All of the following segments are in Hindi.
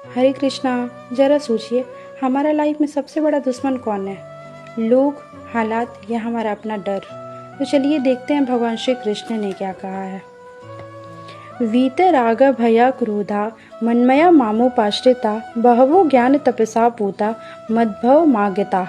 हरे कृष्णा। जरा सोचिए, हमारा लाइफ में सबसे बड़ा दुश्मन कौन है? लोग, हालात या हमारा अपना डर? तो चलिए देखते हैं भगवान श्री कृष्ण ने क्या कहा है। वीतराग भया क्रोधा मन्मया मामोपाश्रिता बहवो ज्ञान तपसा पूता मद्भव मागता।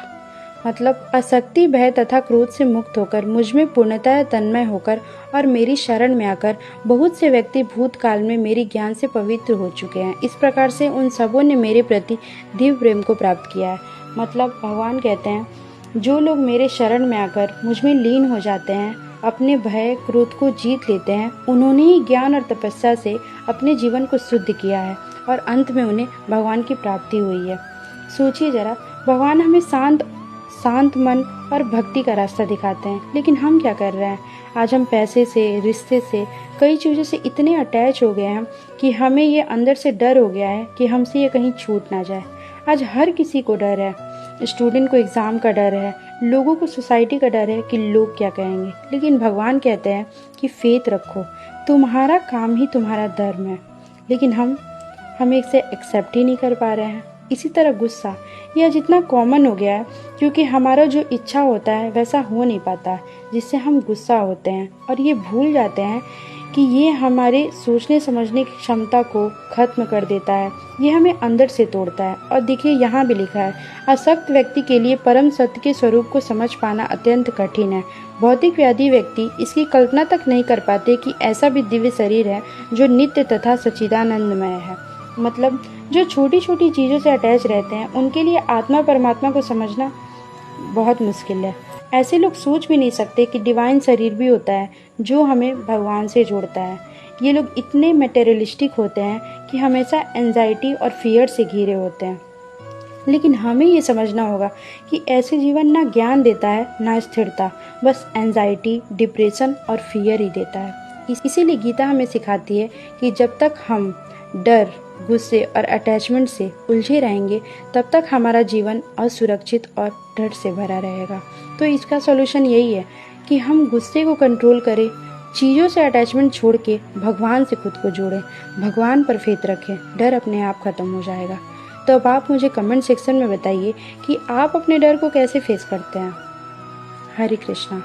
मतलब आसक्ति, भय तथा क्रोध से मुक्त होकर, मुझ में पूर्णतः तन्मय होकर और मेरी शरण में आकर बहुत से व्यक्ति भूतकाल में मेरे ज्ञान से पवित्र हो चुके हैं। इस प्रकार से उन सबों ने मेरे प्रति दिव्य प्रेम को प्राप्त किया है। मतलब भगवान कहते हैं, जो लोग मेरे शरण में आकर मुझ में लीन हो जाते हैं, अपने भय क्रोध को जीत लेते हैं, उन्होंने ही ज्ञान और तपस्या से अपने जीवन को शुद्ध किया है और अंत में उन्हें भगवान की प्राप्ति हुई है। सोचिए जरा, भगवान हमें शांत मन और भक्ति का रास्ता दिखाते हैं, लेकिन हम क्या कर रहे हैं? आज हम पैसे से, रिश्ते से, कई चीज़ों से इतने अटैच हो गए हैं कि हमें ये अंदर से डर हो गया है कि हमसे ये कहीं छूट ना जाए। आज हर किसी को डर है। स्टूडेंट को एग्ज़ाम का डर है, लोगों को सोसाइटी का डर है कि लोग क्या कहेंगे। लेकिन भगवान कहते हैं कि फेथ रखो, तुम्हारा काम ही तुम्हारा धर्म है। लेकिन हम इसे एक्सेप्ट ही नहीं कर पा रहे हैं। इसी तरह गुस्सा, यह जितना कॉमन हो गया है क्योंकि हमारा जो इच्छा होता है वैसा हो नहीं पाता, जिससे हम गुस्सा होते हैं और ये भूल जाते हैं कि ये हमारे सोचने समझने की क्षमता को खत्म कर देता है, ये हमें अंदर से तोड़ता है। और देखिए यहाँ भी लिखा है, आसक्त व्यक्ति के लिए परम सत्य के स्वरूप को समझ पाना अत्यंत कठिन है। भौतिक व्याधि व्यक्ति इसकी कल्पना तक नहीं कर पाते कि ऐसा भी दिव्य शरीर है जो नित्य तथा सच्चिदानंदमय है। मतलब जो छोटी छोटी चीज़ों से अटैच रहते हैं, उनके लिए आत्मा परमात्मा को समझना बहुत मुश्किल है। ऐसे लोग सोच भी नहीं सकते कि डिवाइन शरीर भी होता है जो हमें भगवान से जोड़ता है। ये लोग इतने मटेरियलिस्टिक होते हैं कि हमेशा एंजाइटी और फियर से घिरे होते हैं। लेकिन हमें ये समझना होगा कि ऐसे जीवन ना ज्ञान देता है ना स्थिरता, बस एंजाइटी, डिप्रेशन और फियर ही देता है। इसीलिए गीता हमें सिखाती है कि जब तक हम डर, गुस्से और अटैचमेंट से उलझे रहेंगे, तब तक हमारा जीवन असुरक्षित और डर से भरा रहेगा। तो इसका सॉल्यूशन यही है कि हम गुस्से को कंट्रोल करें, चीज़ों से अटैचमेंट छोड़ के भगवान से खुद को जोड़ें, भगवान पर फेथ रखें, डर अपने आप खत्म हो जाएगा। तो अब आप मुझे कमेंट सेक्शन में बताइए कि आप अपने डर को कैसे फेस करते हैं। हरे कृष्णा।